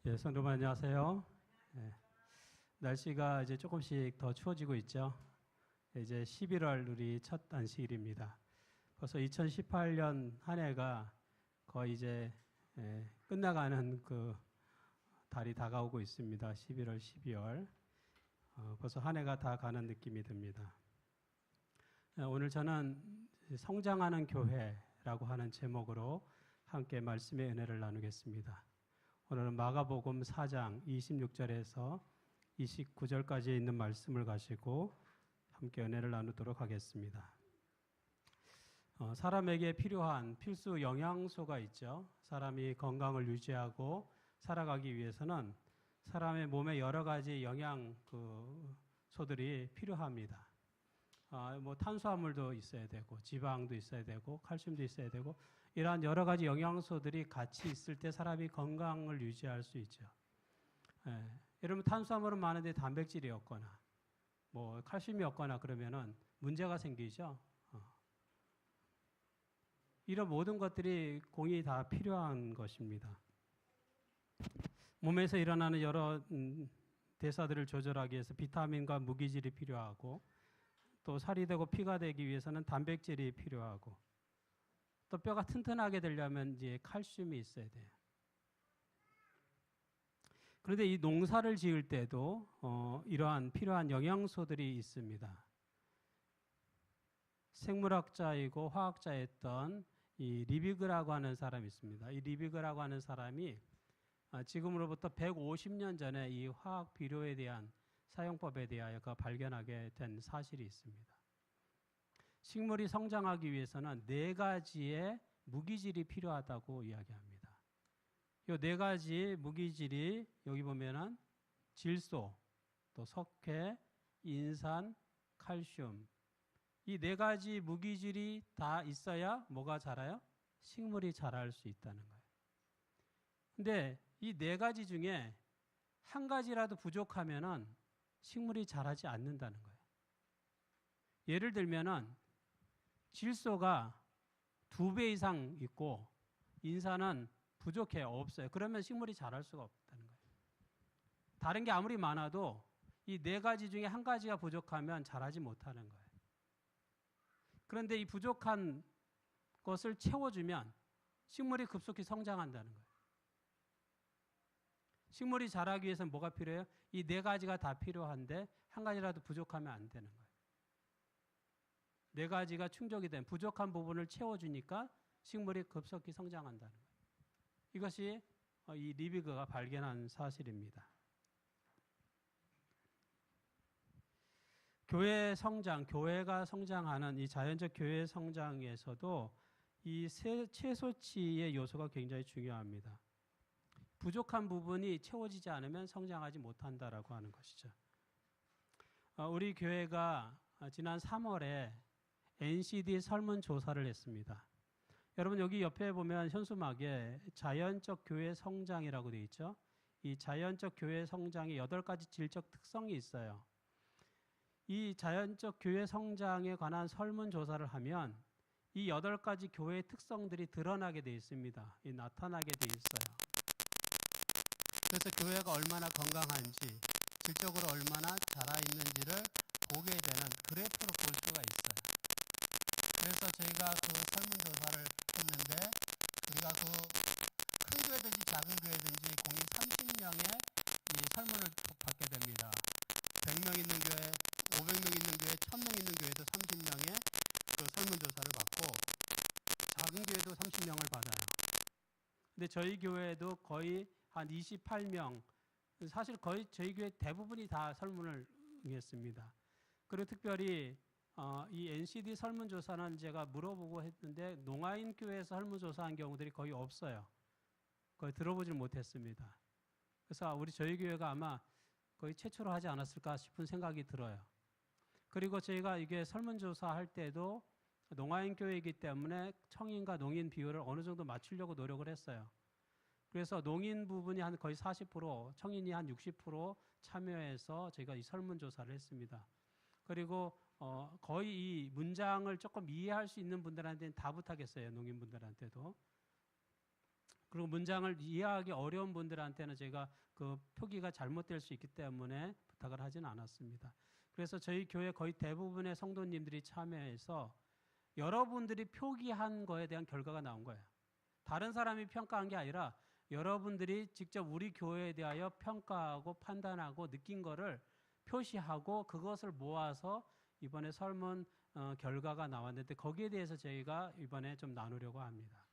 예, 성도분 안녕하세요. 예, 날씨가 이제 조금씩 더 추워지고 있죠. 이제 11월 우리 첫 안식일입니다. 벌써 2018년 한 해가 거의 이제 끝나가는 그 달이 다가오고 있습니다. 11월, 12월. 벌써 한 해가 다 가는 느낌이 듭니다. 오늘 저는 성장하는 교회라고 하는 제목으로 함께 말씀의 은혜를 나누겠습니다. 오늘은 마가복음 4장 26절에서 29절까지 있는 말씀을 가지고 함께 은혜를 나누도록 하겠습니다. 사람에게 필요한 필수 영양소가 있죠. 사람이 건강을 유지하고 살아가기 위해서는 사람의 몸에 여러 가지 영양소들이 필요합니다. 뭐 탄수화물도 있어야 되고 지방도 있어야 되고 칼슘도 있어야 되고 이러한 여러 가지 영양소들이 같이 있을 때 사람이 건강을 유지할 수 있죠. 여러분 탄수화물은 많은데 단백질이 없거나 뭐 칼슘이 없거나 그러면은 문제가 생기죠. 이런 모든 것들이 공이 다 필요한 것입니다. 몸에서 일어나는 여러 대사들을 조절하기 위해서 비타민과 무기질이 필요하고 또 살이 되고 피가 되기 위해서는 단백질이 필요하고 또 뼈가 튼튼하게 되려면 이제 칼슘이 있어야 돼요. 그런데 이 농사를 지을 때도 이러한 필요한 영양소들이 있습니다. 생물학자이고 화학자였던 이 리비그라고 하는 사람이 있습니다. 이 리비그라고 하는 사람이 지금으로부터 150년 전에 이 화학 비료에 대한 사용법에 대하여 발견하게 된 사실이 있습니다. 식물이 성장하기 위해서는 4가지의 무기질이 필요하다고 이야기합니다. 이 4가지 무기질이 여기 보면은 질소, 또 석회, 인산, 칼슘 이 4가지 무기질이 다 있어야 뭐가 자라요? 식물이 자랄 수 있다는 거예요. 근데 이 4가지 중에 한 가지라도 부족하면은 식물이 자라지 않는다는 거예요. 예를 들면은 질소가 2배 이상 있고 인산은 부족해요. 없어요. 그러면 식물이 자랄 수가 없다는 거예요. 다른 게 아무리 많아도 이 4가지 중에 한 가지가 부족하면 자라지 못하는 거예요. 그런데 이 부족한 것을 채워주면 식물이 급속히 성장한다는 거예요. 식물이 자라기 위해서는 뭐가 필요해요? 이 4가지가 다 필요한데 한 가지라도 부족하면 안 되는 거예요. 4가지가 충족이 된 부족한 부분을 채워주니까 식물이 급속히 성장한다는 거예요. 이것이 이 리비그가 발견한 사실입니다. 교회 성장, 교회가 성장하는 이 자연적 교회 성장에서도 이 최소치의 요소가 굉장히 중요합니다. 부족한 부분이 채워지지 않으면 성장하지 못한다라고 하는 것이죠. 우리 교회가 지난 3월에 NCD 설문조사를 했습니다. 여러분 여기 옆에 보면 현수막에 자연적 교회 성장이라고 되어 있죠. 이 자연적 교회 성장의 8가지 질적 특성이 있어요. 이 자연적 교회 성장에 관한 설문조사를 하면 이 8가지 교회의 특성들이 드러나게 되어 있습니다. 나타나게 되어 있어요. 그래서 교회가 얼마나 건강한지, 질적으로 얼마나 자라있는지를 보게 되는 그래프로 볼 수가 있어요. 그래서 저희가 그 설문조사를 했는데 우리가 큰 교회든지 작은 교회든지 공인 30명의 이 설문을 받게 됩니다. 100명 있는 교회, 500명 있는 교회, 1000명 있는 교회도 30명의 그 설문조사를 받고 작은 교회도 30명을 받아요. 근데 저희 교회도 거의 한 28명, 사실 거의 저희 교회 대부분이 다 설문을 응했습니다. 그리고 특별히 이 NCD 설문조사는 제가 물어보고 했는데 농아인 교회에서 설문조사한 경우들이 거의 없어요. 거의 들어보질 못했습니다. 그래서 저희 교회가 아마 거의 최초로 하지 않았을까 싶은 생각이 들어요. 그리고 저희가 이게 설문조사 할 때도 농아인 교회이기 때문에 청인과 농인 비율을 어느 정도 맞추려고 노력을 했어요. 그래서 농인 부분이 한 거의 40%, 청인이 한 60% 참여해서 저희가 이 설문조사를 했습니다. 그리고 거의 이 문장을 조금 이해할 수 있는 분들한테는 다 부탁했어요. 농인분들한테도. 그리고 문장을 이해하기 어려운 분들한테는 제가 그 표기가 잘못될 수 있기 때문에 부탁을 하진 않았습니다. 그래서 저희 교회 거의 대부분의 성도님들이 참여해서 여러분들이 표기한 거에 대한 결과가 나온 거예요. 다른 사람이 평가한 게 아니라 여러분들이 직접 우리 교회에 대하여 평가하고 판단하고 느낀 거를 표시하고 그것을 모아서 이번에 설문 결과가 나왔는데 거기에 대해서 저희가 이번에 좀 나누려고 합니다.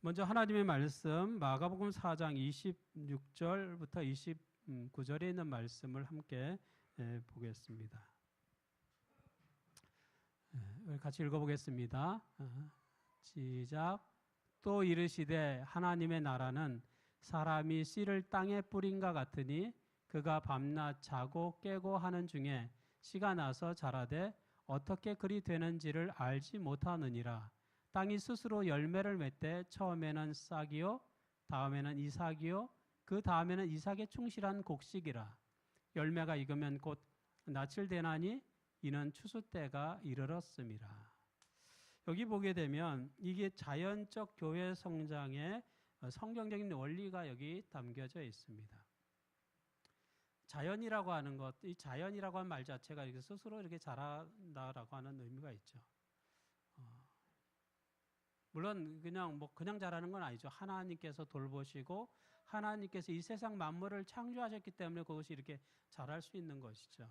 먼저 하나님의 말씀 마가복음 4장 26절부터 29절에 있는 말씀을 함께 보겠습니다. 같이 읽어보겠습니다. 시작. 또 이르시되 하나님의 나라는 사람이 씨를 땅에 뿌린과 같으니 그가 밤낮 자고 깨고 하는 중에 씨가 나서 자라되 어떻게 그리 되는지를 알지 못하느니라. 땅이 스스로 열매를 맺되 처음에는 싹이요 다음에는 이삭이요 그 다음에는 이삭에 충실한 곡식이라. 열매가 익으면 곧 낯을 대나니 이는 추수 때가 이르렀음이라. 여기 보게 되면 이게 자연적 교회 성장의 성경적인 원리가 여기 담겨져 있습니다. 자연이라고 하는 것, 이 자연이라고 하는 말 자체가 이렇게 스스로 이렇게 자란다라고 하는 의미가 있죠. 물론 그냥 자라는 건 아니죠. 하나님께서 돌보시고 하나님께서 이 세상 만물을 창조하셨기 때문에 그것이 이렇게 자랄 수 있는 것이죠.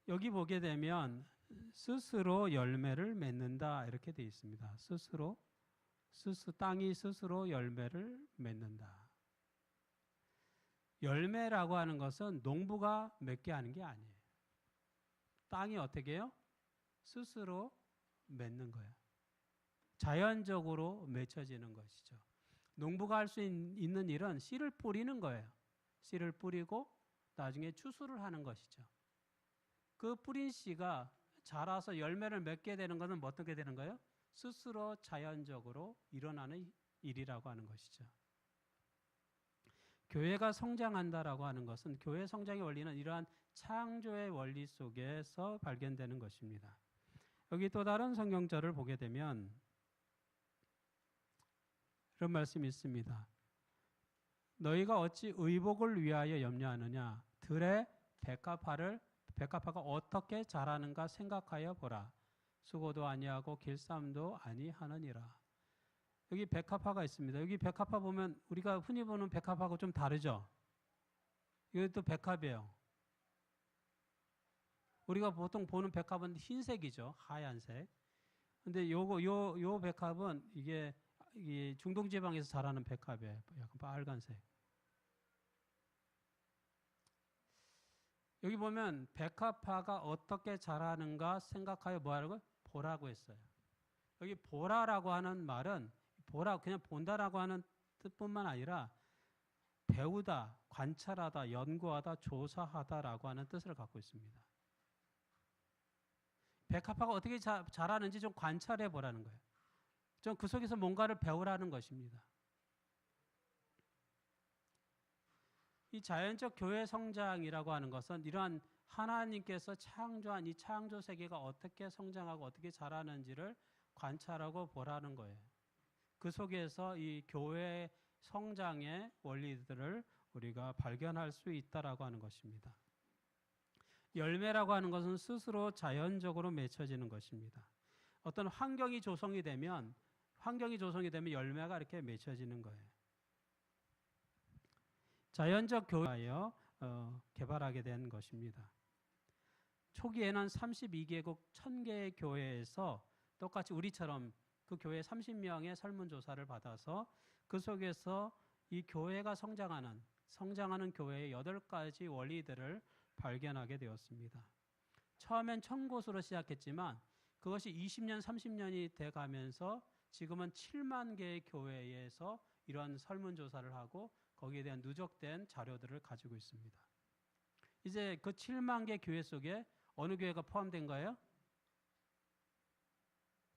여기 보게 되면 스스로 열매를 맺는다 이렇게 되어 있습니다. 땅이 스스로 열매를 맺는다. 열매라고 하는 것은 농부가 맺게 하는 게 아니에요. 땅이 어떻게 해요? 스스로 맺는 거예요. 자연적으로 맺혀지는 것이죠. 농부가 할 수 있는 일은 씨를 뿌리는 거예요. 씨를 뿌리고 나중에 추수를 하는 것이죠. 그 뿌린 씨가 자라서 열매를 맺게 되는 것은 어떻게 되는 거예요? 스스로 자연적으로 일어나는 일이라고 하는 것이죠. 교회가 성장한다라고 하는 것은 교회 성장의 원리는 이러한 창조의 원리 속에서 발견되는 것입니다. 여기 또 다른 성경절을 보게 되면 이런 말씀이 있습니다. 너희가 어찌 의복을 위하여 염려하느냐? 들의 백합화가 어떻게 자라는가 생각하여 보라. 수고도 아니하고 길쌈도 아니하느니라. 여기 백합화가 있습니다. 여기 백합화 보면 우리가 흔히 보는 백합화하고 좀 다르죠? 이것도 백합이에요. 우리가 보통 보는 백합은 흰색이죠. 하얀색. 근데 요 백합은 이게 중동 지방에서 자라는 백합이에요. 약간 빨간색. 여기 보면 백합화가 어떻게 자라는가 생각하여 뭐하라고? 보라고 했어요. 여기 보라라고 하는 말은 그냥 본다라고 하는 뜻뿐만 아니라 배우다, 관찰하다, 연구하다, 조사하다라고 하는 뜻을 갖고 있습니다. 백합화가 어떻게 자라는지 좀 관찰해 보라는 거예요. 좀 그 속에서 뭔가를 배우라는 것입니다. 이 자연적 교회 성장이라고 하는 것은 이러한 하나님께서 창조한 이 창조 세계가 어떻게 성장하고 어떻게 자라는지를 관찰하고 보라는 거예요. 그 속에서 이 교회 성장의 원리들을 우리가 발견할 수 있다라고 하는 것입니다. 열매라고 하는 것은 스스로 자연적으로 맺혀지는 것입니다. 어떤 환경이 조성이 되면 열매가 이렇게 맺혀지는 거예요. 자연적 교회하여 개발하게 된 것입니다. 초기에는 32개국 1000개의 교회에서 똑같이 우리처럼 그 교회 30명의 설문조사를 받아서 그 속에서 이 교회가 성장하는 교회의 8가지 원리들을 발견하게 되었습니다. 처음엔 1000곳으로 시작했지만 그것이 20년, 30년이 돼가면서 지금은 7만 개의 교회에서 이런 설문조사를 하고 거기에 대한 누적된 자료들을 가지고 있습니다. 이제 그 7만 개 교회 속에 어느 교회가 포함된 거예요?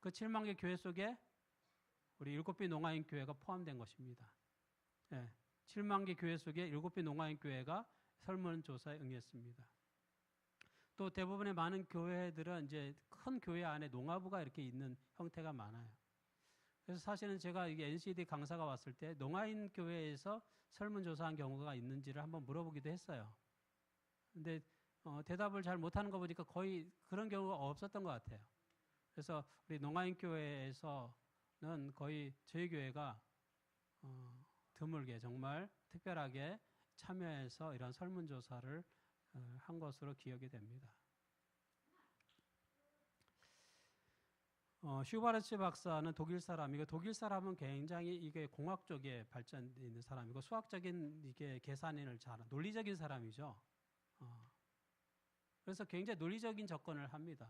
그 7만 개 교회 속에 우리 일곱비 농아인 교회가 포함된 것입니다. 7만 개 교회 속에 일곱비 농아인 교회가 설문조사에 응했습니다. 또 대부분의 많은 교회들은 이제 큰 교회 안에 농아부가 이렇게 있는 형태가 많아요. 그래서 사실은 제가 이게 NCD 강사가 왔을 때 농아인 교회에서 설문조사한 경우가 있는지를 한번 물어보기도 했어요. 근데 대답을 잘 못하는 거 보니까 거의 그런 경우가 없었던 것 같아요. 그래서 우리 농아인 교회에서는 거의 저희 교회가 드물게 정말 특별하게 참여해서 이런 설문조사를 한 것으로 기억이 됩니다. 슈바르츠 박사는 독일 사람이고, 독일 사람은 굉장히 이게 공학 쪽에 발전돼 있는 사람이고, 수학적인 이게 계산을 잘하는 논리적인 사람이죠. 그래서 굉장히 논리적인 접근을 합니다.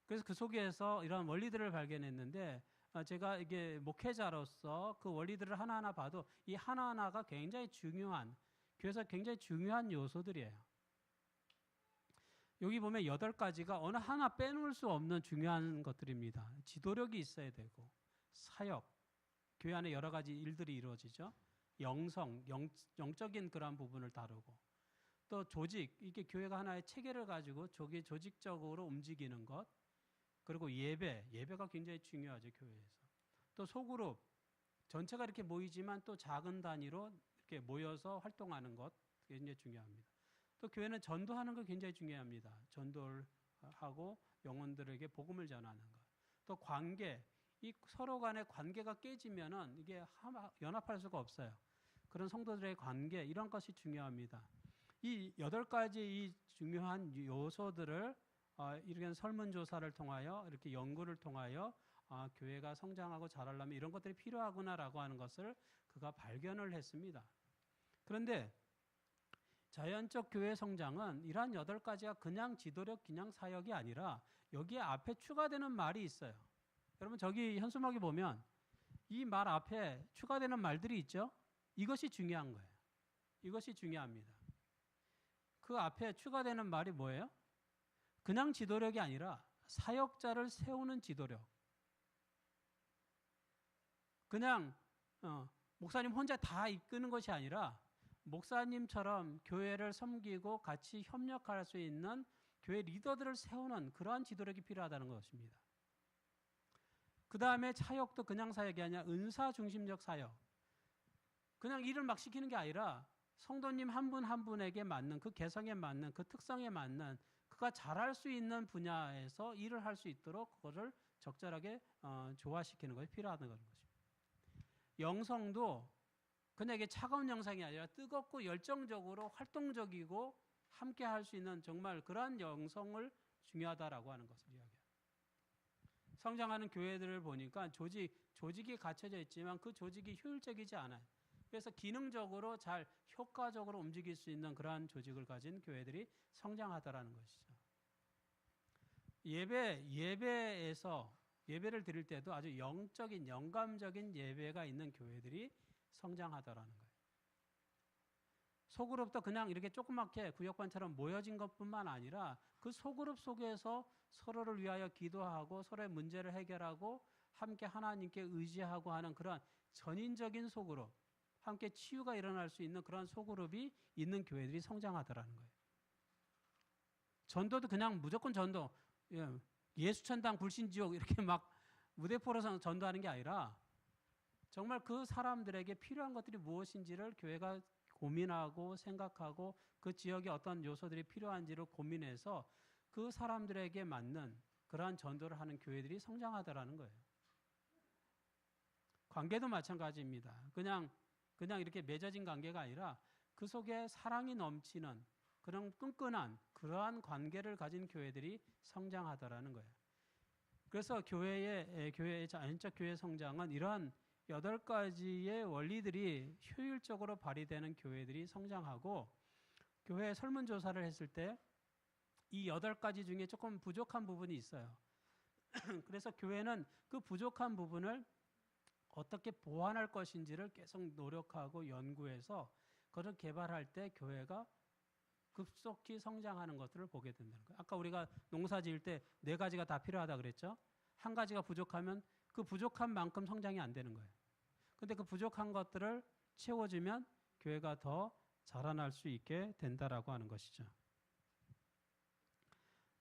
그래서 그 속에서 이런 원리들을 발견했는데, 제가 이게 목회자로서 그 원리들을 하나하나 봐도 이 하나하나가 굉장히 중요한, 교회에서 굉장히 중요한 요소들이에요. 여기 보면 8가지가 어느 하나 빼놓을 수 없는 중요한 것들입니다. 지도력이 있어야 되고, 사역, 교회 안에 여러 가지 일들이 이루어지죠. 영성, 영적인 그런 부분을 다루고, 또 조직, 이게 교회가 하나의 체계를 가지고 조직적으로 움직이는 것, 그리고 예배가 굉장히 중요하죠, 교회에서. 또 소그룹, 전체가 이렇게 모이지만 또 작은 단위로 이렇게 모여서 활동하는 것, 굉장히 중요합니다. 또 교회는 전도하는 거 굉장히 중요합니다. 전도를 하고 영혼들에게 복음을 전하는 것. 또 관계, 이 서로 간의 관계가 깨지면은 이게 연합할 수가 없어요. 그런 성도들의 관계, 이런 것이 중요합니다. 이 8가지 이 중요한 요소들을 이렇게 설문조사를 통하여, 이렇게 연구를 통하여 교회가 성장하고 자라려면 이런 것들이 필요하구나라고 하는 것을 그가 발견을 했습니다. 그런데 자연적 교회 성장은 이러한 8가지가 그냥 지도력, 그냥 사역이 아니라 여기에 앞에 추가되는 말이 있어요. 여러분 저기 현수막에 보면 이 말 앞에 추가되는 말들이 있죠? 이것이 중요한 거예요. 이것이 중요합니다. 그 앞에 추가되는 말이 뭐예요? 그냥 지도력이 아니라 사역자를 세우는 지도력. 그냥 목사님 혼자 다 이끄는 것이 아니라 목사님처럼 교회를 섬기고 같이 협력할 수 있는 교회 리더들을 세우는 그러한 지도력이 필요하다는 것입니다. 그 다음에 사역도 그냥 사역이 아니라 은사 중심적 사역. 그냥 일을 막 시키는 게 아니라 성도님 한 분 한 분에게 맞는, 그 개성에 맞는, 그 특성에 맞는, 그가 잘할 수 있는 분야에서 일을 할 수 있도록 그것을 적절하게 조화시키는 것이 필요하다는 것입니다. 영성도 그냥 이게 차가운 영성이 아니라 뜨겁고 열정적으로 활동적이고 함께 할 수 있는 정말 그러한 영성을 중요하다라고 하는 것을 이야기합니다. 성장하는 교회들을 보니까 조직이 갖춰져 있지만 그 조직이 효율적이지 않아요. 그래서 기능적으로 잘 효과적으로 움직일 수 있는 그러한 조직을 가진 교회들이 성장하더라는 것이죠. 예배에서 예배를 드릴 때도 아주 영적인, 영감적인 예배가 있는 교회들이 성장하더라는 거예요. 소그룹도 그냥 이렇게 조그맣게 구역반처럼 모여진 것뿐만 아니라 그 소그룹 속에서 서로를 위하여 기도하고 서로의 문제를 해결하고 함께 하나님께 의지하고 하는 그런 전인적인 소그룹, 함께 치유가 일어날 수 있는 그런 소그룹이 있는 교회들이 성장하더라는 거예요. 전도도 그냥 무조건 전도, 예수천당 불신지옥 이렇게 막 무대포로서 전도하는 게 아니라 정말 그 사람들에게 필요한 것들이 무엇인지를 교회가 고민하고 생각하고 그 지역에 어떤 요소들이 필요한지를 고민해서 그 사람들에게 맞는 그러한 전도를 하는 교회들이 성장하더라는 거예요. 관계도 마찬가지입니다. 그냥 이렇게 맺어진 관계가 아니라 그 속에 사랑이 넘치는 그런 끈끈한 그러한 관계를 가진 교회들이 성장하더라는 거예요. 그래서 교회의 자연적 교회 성장은 이러한 8가지의 원리들이 효율적으로 발휘되는 교회들이 성장하고, 교회 설문조사를 했을 때 이 8가지 중에 조금 부족한 부분이 있어요. 그래서 교회는 그 부족한 부분을 어떻게 보완할 것인지를 계속 노력하고 연구해서 그걸 개발할 때 교회가 급속히 성장하는 것들을 보게 된다는 거예요. 아까 우리가 농사 지을 때 4가지가 다 필요하다 그랬죠. 한 가지가 부족하면 그 부족한 만큼 성장이 안 되는 거예요. 근데 그 부족한 것들을 채워주면 교회가 더 자라날 수 있게 된다라고 하는 것이죠.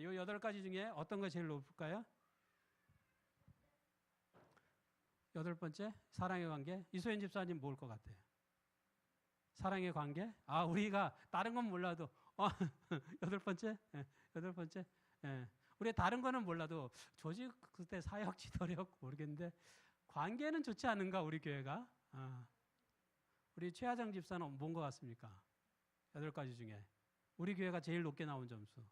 이 8가지 중에 어떤 거 제일 높을까요? 8번째, 사랑의 관계. 이소연 집사님 뭘 것 같아요? 사랑의 관계? 아, 우리가 다른 건 몰라도, 8번째? 예, 8번째? 예. 우리 다른 거는 몰라도 조직 그때 사역 지도력 모르겠는데 관계는 좋지 않은가, 우리 교회가? 우리 최하정 집사는 뭔 것 같습니까? 8가지 중에. 우리 교회가 제일 높게 나온 점수.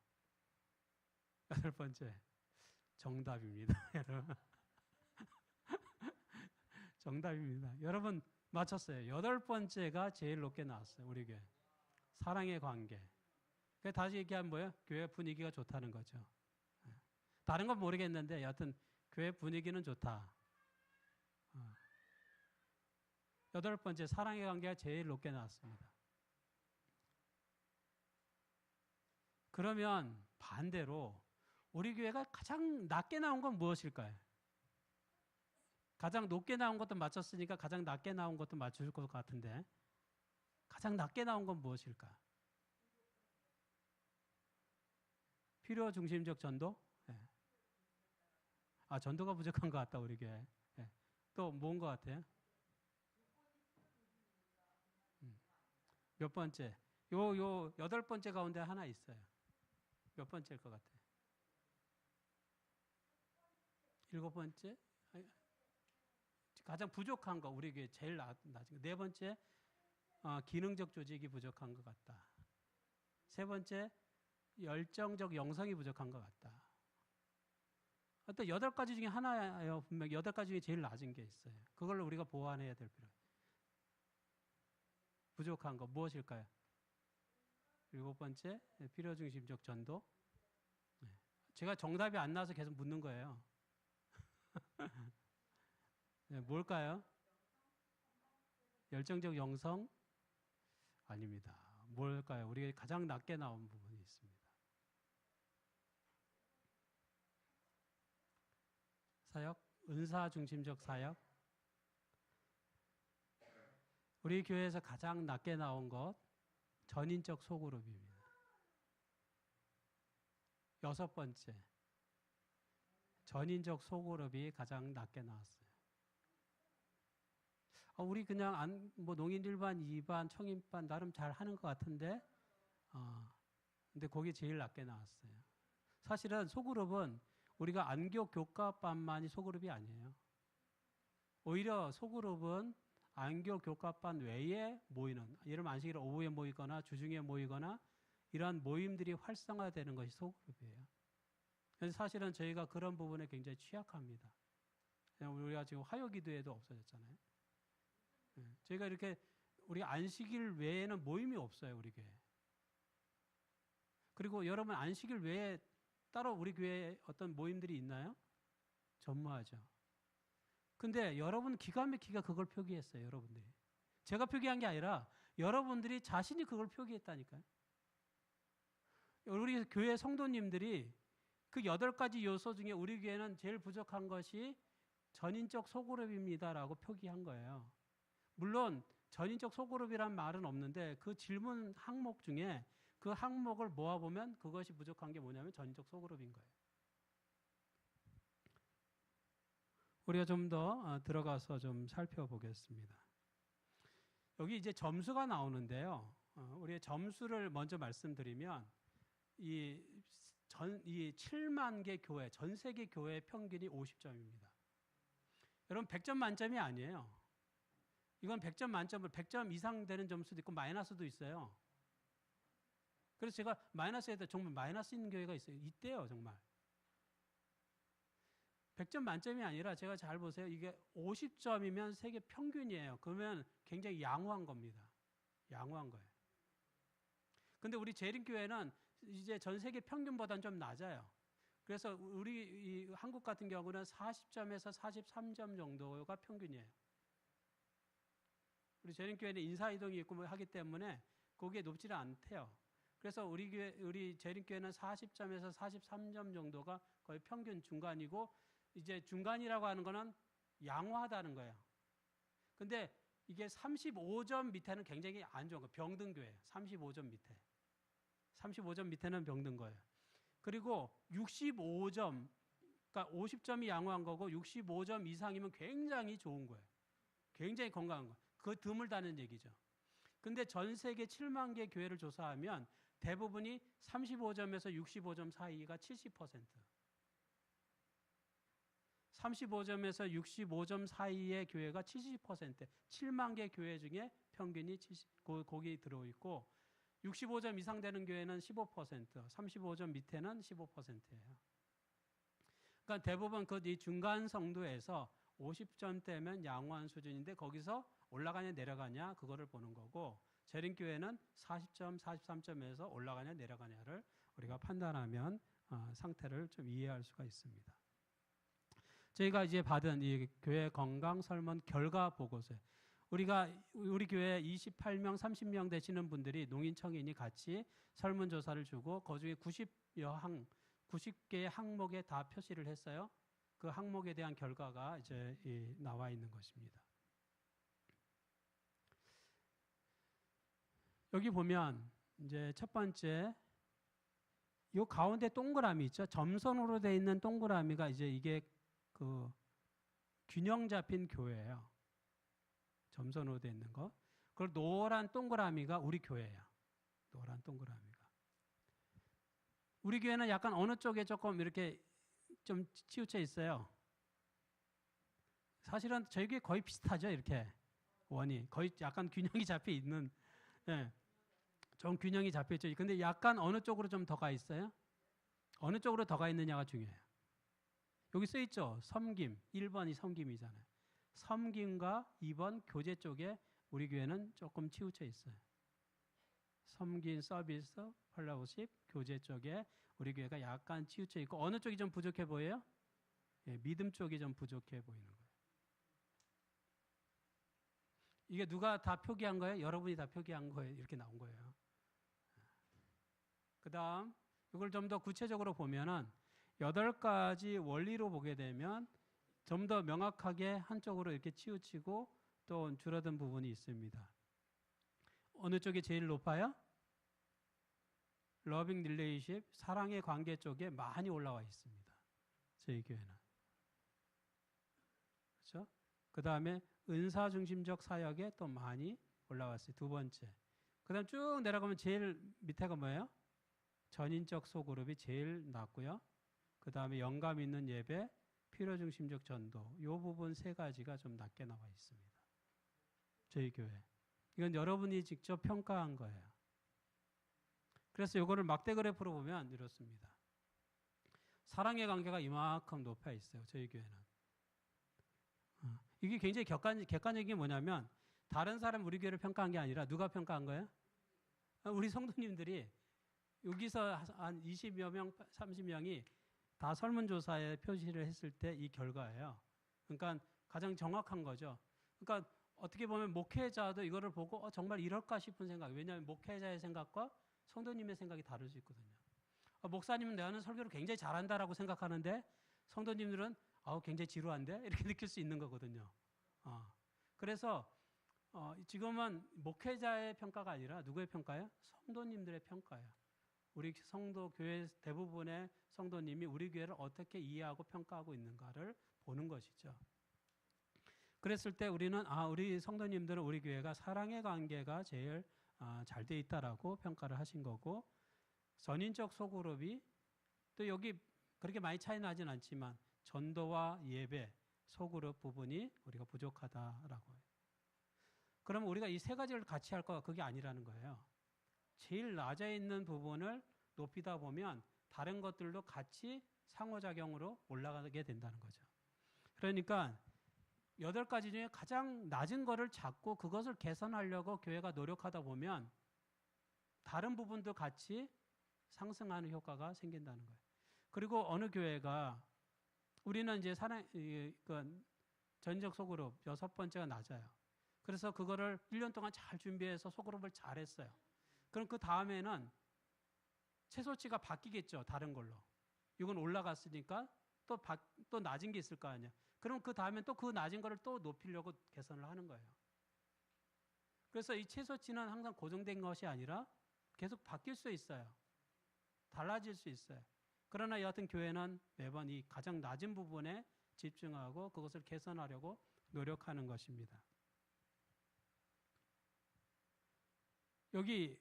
8번째. 정답입니다. 여러분. 정답입니다. 여러분 맞췄어요. 8번째가 제일 높게 나왔어요. 우리 교회. 사랑의 관계. 다시 얘기하면 뭐예요? 교회 분위기가 좋다는 거죠. 다른 건 모르겠는데 여하튼 교회 분위기는 좋다. 8번째 사랑의 관계가 제일 높게 나왔습니다. 그러면 반대로 우리 교회가 가장 낮게 나온 건 무엇일까요? 가장 높게 나온 것도 맞췄으니까 가장 낮게 나온 것도 맞출 것 같은데 가장 낮게 나온 건 무엇일까? 필요 중심적 전도? 네. 전도가 부족한 것 같다 우리 교회. 네. 또 뭔 것 같아요? 몇 번째? 요 8번째 가운데 하나 있어요. 몇 번째일 것 같아요? 7번째? 가장 부족한 거 우리 교회 제일 낮은 거. 4번째 기능적 조직이 부족한 것 같다. 3번째 열정적 영성이 부족한 것 같다. 어떤 8가지 중에 하나예요. 분명 8가지 중에 제일 낮은 게 있어요. 그걸로 우리가 보완해야 될 필요. 부족한 거 무엇일까요? 7번째 필요중심적 전도. 제가 정답이 안 나와서 계속 묻는 거예요. 네, 뭘까요? 열정적 영성? 아닙니다. 뭘까요? 우리가 가장 낮게 나온 부분이 있습니다. 사역? 은사 중심적 사역? 우리 교회에서 가장 낮게 나온 것 전인적 소그룹입니다. 6번째 전인적 소그룹이 가장 낮게 나왔어요. 우리 그냥 농인 1반, 2반, 청인반 나름 잘 하는 것 같은데 근데 거기 제일 낮게 나왔어요. 사실은 소그룹은 우리가 안교 교과반만이 소그룹이 아니에요. 오히려 소그룹은 안교 교과반 외에 모이는, 예를 들면 안식일 오후에 모이거나 주중에 모이거나 이러한 모임들이 활성화되는 것이 소그룹이에요. 그래서 사실은 저희가 그런 부분에 굉장히 취약합니다. 우리가 지금 화요기도회도 없어졌잖아요. 저희가 이렇게 우리 안식일 외에는 모임이 없어요, 우리 교회. 그리고 여러분 안식일 외에 따로 우리 교회에 어떤 모임들이 있나요? 전무하죠. 근데 여러분 기가 막히게 그걸 표기했어요, 여러분들이. 제가 표기한 게 아니라 여러분들이 자신이 그걸 표기했다니까요. 우리 교회 성도님들이 그 8가지 요소 중에 우리 교회는 제일 부족한 것이 전인적 소그룹입니다라고 표기한 거예요. 물론 전인적 소그룹이란 말은 없는데 그 질문 항목 중에 그 항목을 모아보면 그것이 부족한 게 뭐냐면 전인적 소그룹인 거예요. 우리가 좀 더 들어가서 좀 살펴보겠습니다. 여기 이제 점수가 나오는데요. 우리의 점수를 먼저 말씀드리면 이 7만 개 교회, 전 세계 교회 평균이 50점입니다. 여러분 100점 만점이 아니에요. 이건 100점 만점을 100점 이상 되는 점수도 있고 마이너스도 있어요. 그래서 제가 마이너스에다 정말 마이너스 있는 교회가 있어요. 있대요, 정말. 100점 만점이 아니라 제가 잘 보세요. 이게 50점이면 세계 평균이에요. 그러면 굉장히 양호한 겁니다. 양호한 거예요. 근데 우리 재림교회는 이제 전 세계 평균보다는 좀 낮아요. 그래서 우리 한국 같은 경우는 40점에서 43점 정도가 평균이에요. 우리 재림교회는 인사이동이 있고 뭐 하기 때문에 거기에 높지는 않대요. 그래서 우리 재림교회는 40점에서 43점 정도가 거의 평균 중간이고 이제 중간이라고 하는 거는 양호하다는 거예요. 근데 이게 35점 밑에는 굉장히 안 좋은 거예요. 병든 교회예요. 35점 밑에. 35점 밑에는 병든 거예요. 그리고 65점, 그러니까 50점이 양호한 거고 65점 이상이면 굉장히 좋은 거예요. 굉장히 건강한 거예요. 그거 드물다는 얘기죠. 근데 전 세계 7만 개 교회를 조사하면 대부분이 35점에서 65점 사이가 70%. 35점에서 65점 사이의 교회가 70%, 7만 개 교회 중에 평균이 70, 거기 들어있고 65점 이상 되는 교회는 15%, 35점 밑에는 15%예요. 그러니까 대부분 이 중간 성도에서 50점대면 양호한 수준인데 거기서 올라가냐 내려가냐 그거를 보는 거고 재림교회는 40점, 43점에서 올라가냐 내려가냐를 우리가 판단하면 상태를 좀 이해할 수가 있습니다. 저희가 이제 받은 이 교회 건강 설문 결과 보고서에 우리 교회 28명, 30명 되시는 분들이 농인청인이 같이 설문조사를 주고 그중에 90개의 항목에 다 표시를 했어요. 그 항목에 대한 결과가 이제 나와 있는 것입니다. 여기 보면 이제 첫 번째 요 가운데 동그라미 있죠. 점선으로 되어 있는 동그라미가 이제 이게 그 균형 잡힌 교회예요. 점선으로 되어 있는 거. 그리고 노란 동그라미가 우리 교회예요. 노란 동그라미가. 우리 교회는 약간 어느 쪽에 조금 이렇게 좀 치우쳐 있어요. 사실은 저희 교회 거의 비슷하죠. 이렇게 원이 거의 약간 균형이 잡혀 있는, 예, 좀 균형이 잡혀 있죠. 근데 약간 어느 쪽으로 좀 더 가 있어요? 어느 쪽으로 더 가 있느냐가 중요해요. 여기 써 있죠. 섬김. 1번이 섬김이잖아요. 섬김과 2번 교제 쪽에 우리 교회는 조금 치우쳐 있어요. 섬김, 서비스, 펠로우십, 교제 쪽에 우리 교회가 약간 치우쳐 있고 어느 쪽이 좀 부족해 보여요? 예, 믿음 쪽이 좀 부족해 보이는 거예요. 이게 누가 다 표기한 거예요? 여러분이 다 표기한 거예요. 이렇게 나온 거예요. 그 다음 이걸 좀 더 구체적으로 보면은 8가지 원리로 보게 되면 좀 더 명확하게 한쪽으로 이렇게 치우치고 또 줄어든 부분이 있습니다. 어느 쪽이 제일 높아요? 러빙 릴레이십, 사랑의 관계 쪽에 많이 올라와 있습니다. 저희 교회는. 그렇죠? 그 다음에 은사 중심적 사역에 또 많이 올라왔어요. 두 번째. 그 다음 쭉 내려가면 제일 밑에가 뭐예요? 전인적 소그룹이 제일 낮고요. 그 다음에 영감 있는 예배, 필요 중심적 전도, 이 부분 세 가지가 좀 낮게 나와 있습니다. 저희 교회. 이건 여러분이 직접 평가한 거예요. 그래서 이거를 막대 그래프로 보면 이렇습니다. 사랑의 관계가 이만큼 높아 있어요. 저희 교회는. 이게 굉장히 객관적인 게 뭐냐면 다른 사람 우리 교회를 평가한 게 아니라 누가 평가한 거예요? 우리 성도님들이 여기서 한 20여 명, 30명이 다 설문조사에 표시를 했을 때 이 결과예요. 그러니까 가장 정확한 거죠. 그러니까 어떻게 보면 목회자도 이거를 보고 정말 이럴까 싶은 생각. 왜냐하면 목회자의 생각과 성도님의 생각이 다를 수 있거든요. 목사님은 내가는 설교를 굉장히 잘한다라고 생각하는데 성도님들은 굉장히 지루한데 이렇게 느낄 수 있는 거거든요. 그래서 지금은 목회자의 평가가 아니라 누구의 평가예요? 성도님들의 평가예요. 우리 성도 교회 대부분의 성도님이 우리 교회를 어떻게 이해하고 평가하고 있는가를 보는 것이죠. 그랬을 때 우리는 우리 성도님들은 우리 교회가 사랑의 관계가 제일 잘 돼 있다라고 평가를 하신 거고 전인적 소그룹이 또 여기 그렇게 많이 차이 나진 않지만 전도와 예배, 소그룹 부분이 우리가 부족하다라고 해요. 그러면 우리가 이 세 가지를 같이 할 거가 그게 아니라는 거예요. 제일 낮에 있는 부분을 높이다 보면 다른 것들도 같이 상호작용으로 올라가게 된다는 거죠. 그러니까 8가지 중에 가장 낮은 거를 잡고 그것을 개선하려고 교회가 노력하다 보면 다른 부분도 같이 상승하는 효과가 생긴다는 거예요. 그리고 어느 교회가 우리는 이제 전적 소그룹 6번째가 낮아요. 그래서 그거를 1년 동안 잘 준비해서 소그룹을 잘 했어요. 그럼 그 다음에는 최소치가 바뀌겠죠. 다른 걸로. 이건 올라갔으니까 또 낮은 게 있을 거 아니야. 그럼 그 다음엔 또 그 낮은 거를 또 높이려고 개선을 하는 거예요. 그래서 이 최소치는 항상 고정된 것이 아니라 계속 바뀔 수 있어요. 달라질 수 있어요. 그러나 여하튼 교회는 매번 이 가장 낮은 부분에 집중하고 그것을 개선하려고 노력하는 것입니다. 여기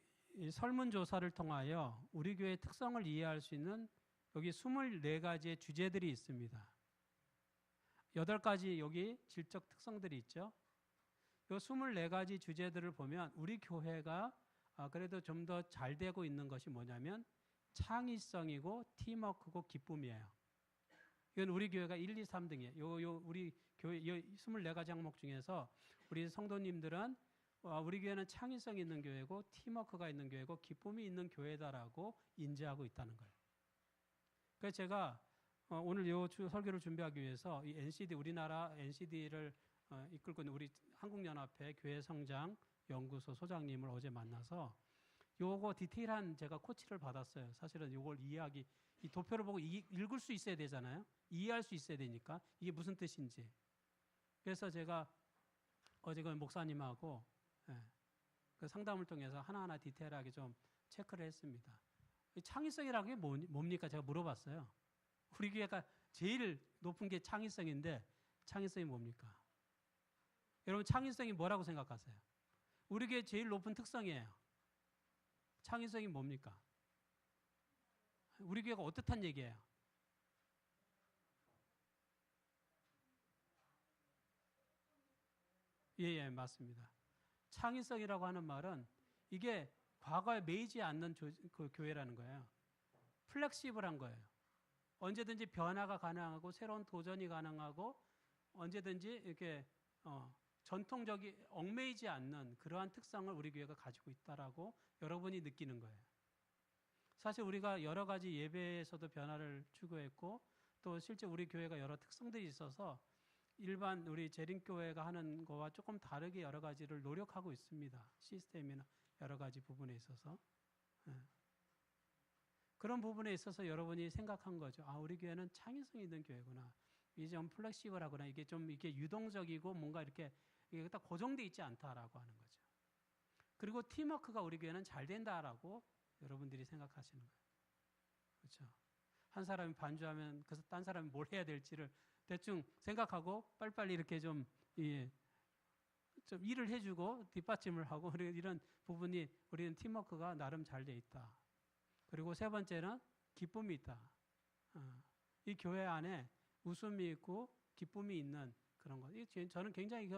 설문조사를 통하여 우리 교회의 특성을 이해할 수 있는 여기 24가지의 주제들이 있습니다. 8가지 여기 질적 특성들이 있죠. 이 24가지 주제들을 보면 우리 교회가 그래도 좀 더 잘 되고 있는 것이 뭐냐면 창의성이고 팀워크고 기쁨이에요. 이건 우리 교회가 1, 2, 3등이에요. 우리 교회 24가지 항목 중에서 우리 성도님들은 우리 교회는 창의성이 있는 교회고 팀워크가 있는 교회고 기쁨이 있는 교회다라고 인지하고 있다는 거예요. 그래서 제가 오늘 이 설교를 준비하기 위해서 이 NCD, 우리나라 NCD를 이끌고 있는 우리 한국연합회 교회성장 연구소 소장님을 어제 만나서 요거 디테일한 제가 코치를 받았어요. 사실은 요걸 이 도표를 보고 읽을 수 있어야 되잖아요. 이해할 수 있어야 되니까 이게 무슨 뜻인지. 그래서 제가 어제 그 목사님하고 그 상담을 통해서 하나하나 디테일하게 좀 체크를 했습니다. 창의성이라는 게 뭡니까? 제가 물어봤어요. 우리 교회가 제일 높은 게 창의성인데 창의성이 뭡니까? 여러분 창의성이 뭐라고 생각하세요? 우리 교회 제일 높은 특성이에요. 창의성이 뭡니까? 우리 교회가 어떻단 얘기예요? 예, 맞습니다. 창의성이라고 하는 말은 이게 과거에 매이지 않는 그 교회라는 거예요. 플렉시블한 거예요. 언제든지 변화가 가능하고 새로운 도전이 가능하고 언제든지 이렇게 전통적이 얽매이지 않는 그러한 특성을 우리 교회가 가지고 있다라고 여러분이 느끼는 거예요. 사실 우리가 여러 가지 예배에서도 변화를 추구했고 또 실제 우리 교회가 여러 특성들이 있어서 일반 우리 재림교회가 하는 거와 조금 다르게 여러 가지를 노력하고 있습니다. 시스템이나 여러 가지 부분에 있어서. 그런 부분에 있어서 여러분이 생각한 거죠. 우리 교회는 창의성 있는 교회구나. 이게 좀 플렉시블하구나. 이게 좀 이게 유동적이고 뭔가 이게 딱 고정돼 있지 않다라고 하는 거죠. 그리고 팀워크가 우리 교회는 잘 된다라고 여러분들이 생각하시는 거예요. 그렇죠. 한 사람이 반주하면 그래서 딴 사람이 뭘 해야 될지를 대충 생각하고 빨리빨리 이렇게 좀 일을 해주고 뒷받침을 하고 이런 부분이 우리는 팀워크가 나름 잘 돼 있다. 그리고 세 번째는 기쁨이 있다. 이 교회 안에 웃음이 있고 기쁨이 있는 그런 것. 저는 굉장히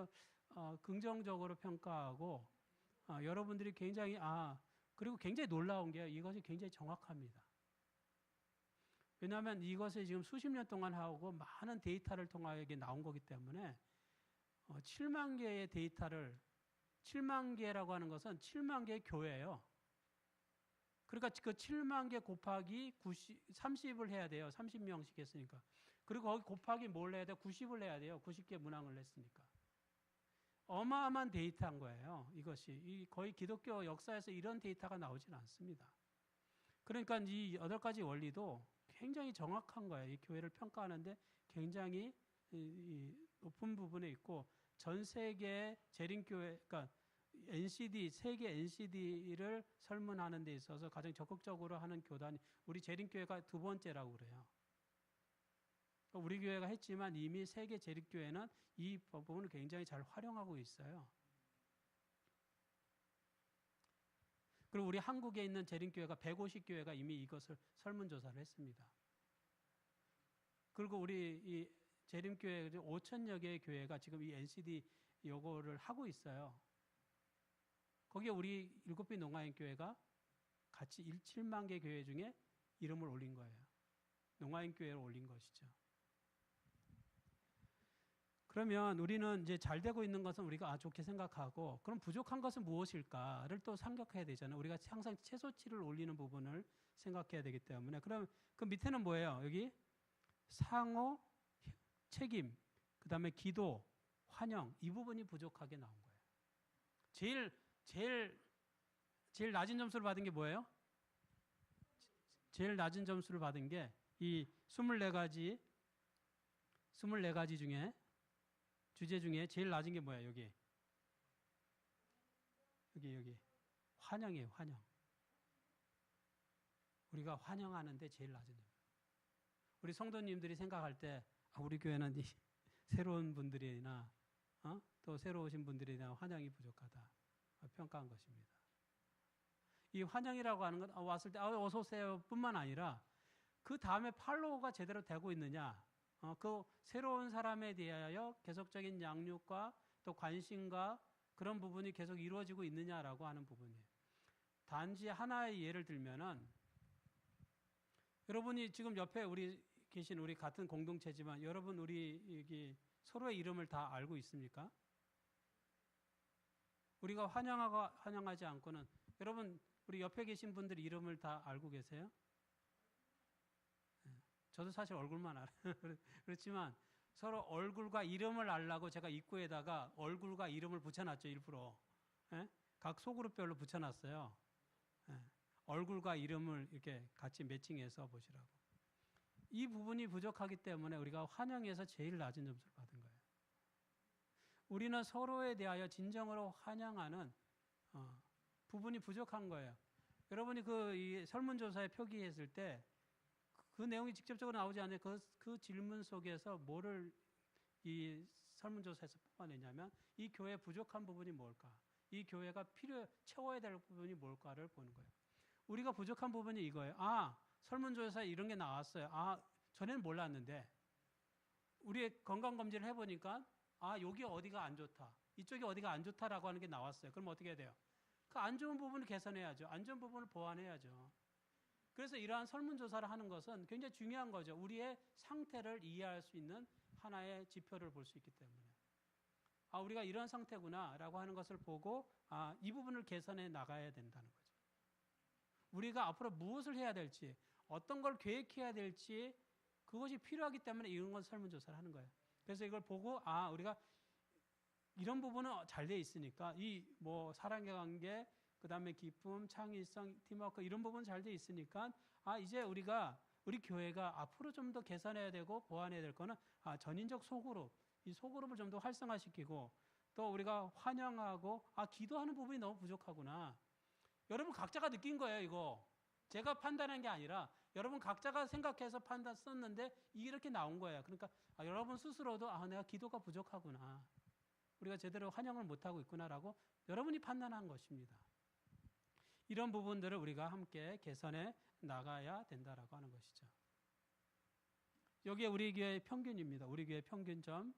긍정적으로 평가하고 여러분들이 굉장히 그리고 굉장히 놀라운 게 이것이 굉장히 정확합니다. 왜냐하면 이것을 지금 수십 년 동안 하고 많은 데이터를 통하여 이게 나온 거기 때문에 7만 개의 데이터를 7만 개라고 하는 것은 7만 개의 교회예요. 그러니까 그 7만 개 곱하기 30을 해야 돼요. 30명씩 했으니까. 그리고 거기 곱하기 뭘 해야 돼요? 90을 해야 돼요. 90개 문항을 냈으니까. 어마어마한 데이터인 거예요. 이것이 거의 기독교 역사에서 이런 데이터가 나오진 않습니다. 그러니까 이 8가지 원리도 굉장히 정확한 거예요. 이 교회를 평가하는데 굉장히 높은 부분에 있고 전 세계 재림교회, 그러니까 세계 NCD를 설문하는 데 있어서 가장 적극적으로 하는 교단이 우리 재림교회가 두 번째라고 그래요. 우리 교회가 했지만 이미 세계 재림교회는 이 부분을 굉장히 잘 활용하고 있어요. 그리고 우리 한국에 있는 재림교회가 150교회가 이미 이것을 설문조사를 했습니다. 그리고 우리 이 재림교회 5천여 개의 교회가 지금 이 NCD 요거를 하고 있어요. 거기에 우리 7비 농아인교회가 같이 7만 개 교회 중에 이름을 올린 거예요. 농아인교회를 올린 것이죠. 그러면 우리는 이제 잘 되고 있는 것은 우리가 좋게 생각하고 그럼 부족한 것은 무엇일까를 또 생각해야 되잖아요. 우리가 항상 최소치를 올리는 부분을 생각해야 되기 때문에 그럼 그 밑에는 뭐예요? 여기 상호, 책임, 그 다음에 기도, 환영 이 부분이 부족하게 나온 거예요. 제일 낮은 점수를 받은 게 뭐예요? 제일 낮은 점수를 받은 게 이 24가지 중에 주제 중에 제일 낮은 게 뭐예요? 여기 환영이에요. 환영. 우리가 환영하는데 제일 낮은 점수. 우리 성도님들이 생각할 때 우리 교회는 이 새로운 분들이나 또 새로 오신 분들이나 환영이 부족하다 평가한 것입니다. 이 환영이라고 하는 건 왔을 때 어서 오세요 뿐만 아니라 그 다음에 팔로우가 제대로 되고 있느냐, 그 새로운 사람에 대하여 계속적인 양육과 또 관심과 그런 부분이 계속 이루어지고 있느냐라고 하는 부분이에요. 단지 하나의 예를 들면은 여러분이 지금 옆에 계신 우리 같은 공동체지만 여러분 우리 여기 서로의 이름을 다 알고 있습니까? 우리가 환영하지 않고는 여러분 우리 옆에 계신 분들 이름을 다 알고 계세요? 저도 사실 얼굴만 알아요. 그렇지만 서로 얼굴과 이름을 알라고 제가 입구에다가 얼굴과 이름을 붙여놨죠, 일부러. 각 소그룹별로 붙여놨어요. 얼굴과 이름을 이렇게 같이 매칭해서 보시라고. 이 부분이 부족하기 때문에 우리가 환영에서 제일 낮은 점수를 받은 거예요. 우리는 서로에 대하여 진정으로 환영하는 부분이 부족한 거예요. 여러분이 이 설문조사에 표기했을 때 그 내용이 직접적으로 나오지 않는 그 질문 속에서 뭐를 이 설문조사에서 뽑아내냐면 이 교회의 부족한 부분이 뭘까? 이 교회가 채워야 될 부분이 뭘까를 보는 거예요. 우리가 부족한 부분이 이거예요. 설문조사에 이런 게 나왔어요. 전에는 몰랐는데 우리 건강검진을 해보니까 여기 어디가 안 좋다. 이쪽이 어디가 안 좋다라고 하는 게 나왔어요. 그럼 어떻게 해야 돼요? 그 안 좋은 부분을 개선해야죠. 안 좋은 부분을 보완해야죠. 그래서 이러한 설문조사를 하는 것은 굉장히 중요한 거죠. 우리의 상태를 이해할 수 있는 하나의 지표를 볼 수 있기 때문에. 우리가 이런 상태구나 라고 하는 것을 보고 이 부분을 개선해 나가야 된다는 거죠. 우리가 앞으로 무엇을 해야 될지, 어떤 걸 계획해야 될지 그것이 필요하기 때문에 이런 걸 설문조사를 하는 거예요. 그래서 이걸 보고 우리가 이런 부분은 잘 돼 있으니까 사랑의 관계, 그 다음에 기쁨, 창의성, 팀워크 이런 부분 잘 돼 있으니까 이제 우리 교회가 앞으로 좀 더 개선해야 되고 보완해야 될 거는 전인적 소그룹, 이 소그룹을 좀 더 활성화시키고 또 우리가 환영하고 기도하는 부분이 너무 부족하구나. 여러분 각자가 느낀 거예요, 이거. 제가 판단한 게 아니라 여러분 각자가 생각해서 판단 썼는데 이렇게 나온 거예요. 그러니까 여러분 스스로도 내가 기도가 부족하구나. 우리가 제대로 환영을 못하고 있구나라고 여러분이 판단한 것입니다. 이런 부분들을 우리가 함께 개선해 나가야 된다라고 하는 것이죠. 여기에 우리 교회의 평균입니다. 우리 교회 평균점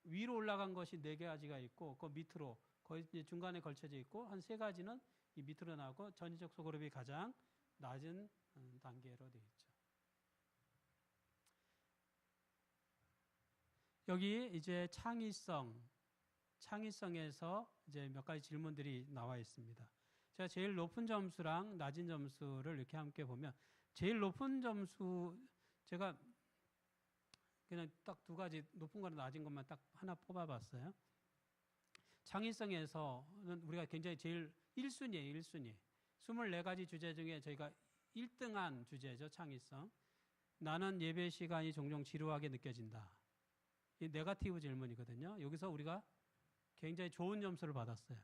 위로 올라간 것이 4가지가 있고 그 밑으로 거의 중간에 걸쳐져 있고 한 3가지는 이 밑으로 나오고 전인적 소그룹이 가장 낮은 단계로 되어 있죠. 여기 이제 창의성에서 이제 몇 가지 질문들이 나와 있습니다. 제가 제일 높은 점수랑 낮은 점수를 이렇게 함께 보면 제일 높은 점수 제가 그냥 딱 2가지 높은 거랑 낮은 것만 딱 하나 뽑아봤어요. 창의성에서는 우리가 굉장히 제일 1순위예요. 1순위. 24가지 주제 중에 저희가 1등한 주제죠. 창의성. 나는 예배 시간이 종종 지루하게 느껴진다. 이 네거티브 질문이거든요. 여기서 우리가 굉장히 좋은 점수를 받았어요.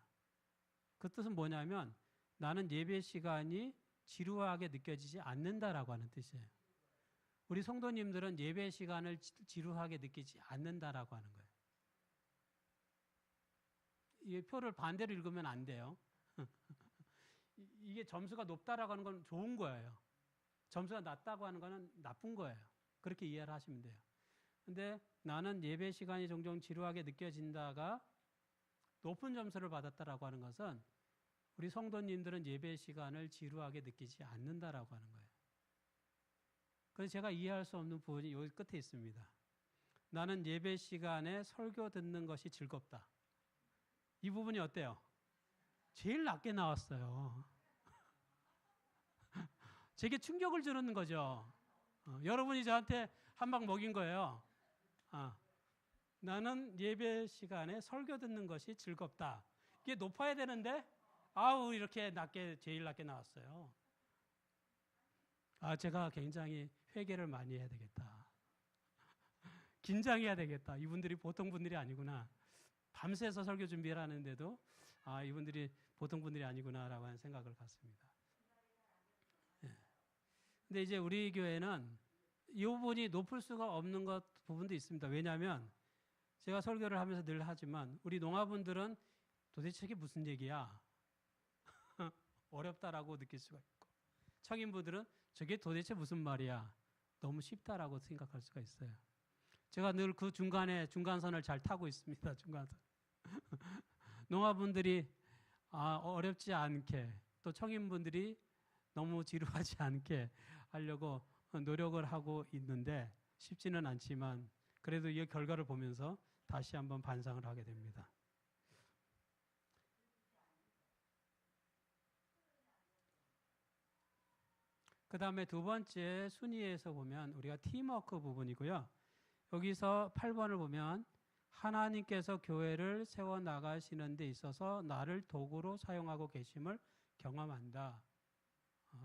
그 뜻은 뭐냐면 나는 예배 시간이 지루하게 느껴지지 않는다라고 하는 뜻이에요. 우리 성도님들은 예배 시간을 지루하게 느끼지 않는다라고 하는 거예요. 이 표를 반대로 읽으면 안 돼요. 이게 점수가 높다라고 하는 건 좋은 거예요. 점수가 낮다고 하는 거는 나쁜 거예요. 그렇게 이해를 하시면 돼요. 근데 나는 예배 시간이 종종 지루하게 느껴진다가 높은 점수를 받았다라고 하는 것은 우리 성도님들은 예배 시간을 지루하게 느끼지 않는다라고 하는 거예요. 그래서 제가 이해할 수 없는 부분이 여기 끝에 있습니다. 나는 예배 시간에 설교 듣는 것이 즐겁다. 이 부분이 어때요? 제일 낮게 나왔어요. 제게 충격을 주는 거죠. 여러분이 저한테 한 방 먹인 거예요. 나는 예배 시간에 설교 듣는 것이 즐겁다. 이게 높아야 되는데 이렇게 제일 낮게 나왔어요. 제가 굉장히 회개를 많이 해야 되겠다. 긴장해야 되겠다. 이분들이 보통 분들이 아니구나. 밤새서 설교 준비를 하는데도 이분들이 보통 분들이 아니구나라고 하는 생각을 갖습니다. 근데 이제 우리 교회는 이 부분이 높을 수가 없는 것 부분도 있습니다. 왜냐하면 제가 설교를 하면서 늘 하지만 우리 농아분들은 도대체 이게 무슨 얘기야? 어렵다라고 느낄 수가 있고 청인분들은 저게 도대체 무슨 말이야? 너무 쉽다라고 생각할 수가 있어요. 제가 늘 그 중간선을 잘 타고 있습니다. 중간선. 농아분들이 어렵지 않게 또 청인분들이 너무 지루하지 않게 하려고 노력을 하고 있는데 쉽지는 않지만 그래도 이 결과를 보면서 다시 한번 반성을 하게 됩니다. 그 다음에 두 번째 순위에서 보면 우리가 팀워크 부분이고요. 여기서 8번을 보면 하나님께서 교회를 세워나가시는 데 있어서 나를 도구로 사용하고 계심을 경험한다.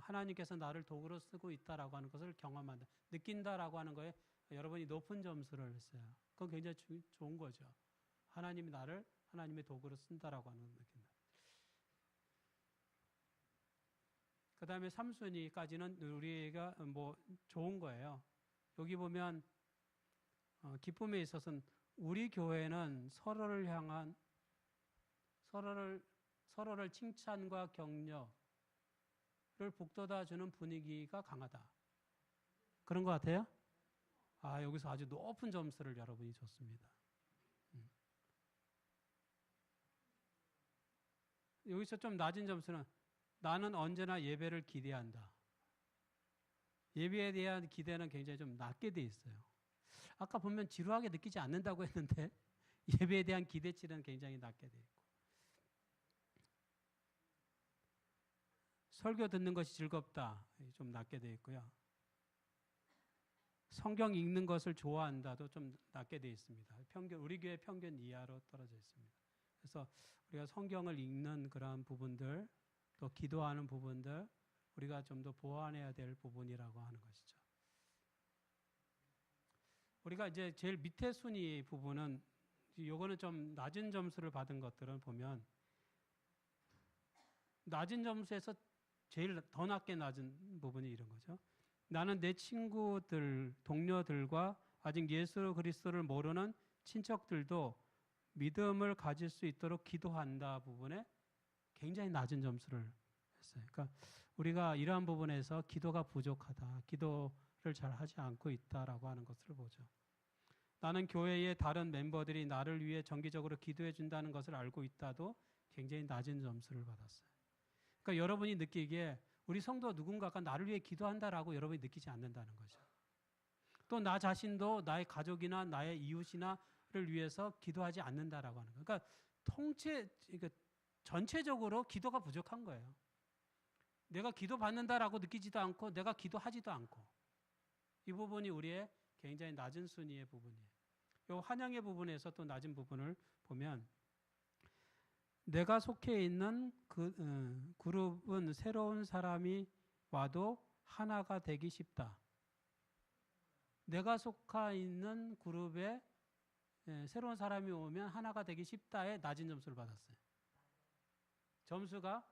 하나님께서 나를 도구로 쓰고 있다라고 하는 것을 경험한다. 느낀다라고 하는 거에 여러분이 높은 점수를 했어요. 그건 굉장히 좋은 거죠. 하나님이 나를 하나님의 도구로 쓴다라고 하는 느낀다. 그 다음에 3순위까지는 우리가 뭐 좋은 거예요. 여기 보면 기쁨에 있어서는 우리 교회는 서로를 칭찬과 격려를 북돋아주는 분위기가 강하다. 그런 것 같아요? 여기서 아주 높은 점수를 여러분이 줬습니다. 여기서 좀 낮은 점수는 나는 언제나 예배를 기대한다. 예배에 대한 기대는 굉장히 좀 낮게 돼 있어요. 아까 보면 지루하게 느끼지 않는다고 했는데 예배에 대한 기대치는 굉장히 낮게 돼 있고 설교 듣는 것이 즐겁다. 좀 낮게 돼 있고요. 성경 읽는 것을 좋아한다도 좀 낮게 돼 있습니다. 우리 교회 평균 이하로 떨어져 있습니다. 그래서 우리가 성경을 읽는 그러한 부분들 또 기도하는 부분들 우리가 좀 더 보완해야 될 부분이라고 하는 것이죠. 우리가 이제 제일 밑에 순위 부분은 요거는 좀 낮은 점수를 받은 것들은 보면 낮은 점수에서 제일 더 낮게 낮은 부분이 이런 거죠. 나는 내 친구들, 동료들과 아직 예수 그리스도를 모르는 친척들도 믿음을 가질 수 있도록 기도한다 부분에 굉장히 낮은 점수를 했어요. 그러니까 우리가 이러한 부분에서 기도가 부족하다, 기도를 잘 하지 않고 있다라고 하는 것을 보죠. 나는 교회의 다른 멤버들이 나를 위해 정기적으로 기도해 준다는 것을 알고 있다도 굉장히 낮은 점수를 받았어요. 그러니까 여러분이 느끼기에 우리 성도 누군가가 나를 위해 기도한다라고 여러분이 느끼지 않는다는 거죠. 또 나 자신도 나의 가족이나 나의 이웃이나를 위해서 기도하지 않는다라고 하는 거예요. 그러니까 그러니까 전체적으로 기도가 부족한 거예요. 내가 기도 받는다라고 느끼지도 않고 내가 기도하지도 않고 이 부분이 우리의 굉장히 낮은 순위의 부분이에요. 이 환영의 부분에서 또 낮은 부분을 보면 내가 속해 있는 그룹은 새로운 사람이 와도 하나가 되기 쉽다. 내가 속해 있는 그룹에 새로운 사람이 오면 하나가 되기 쉽다에 낮은 점수를 받았어요. 점수가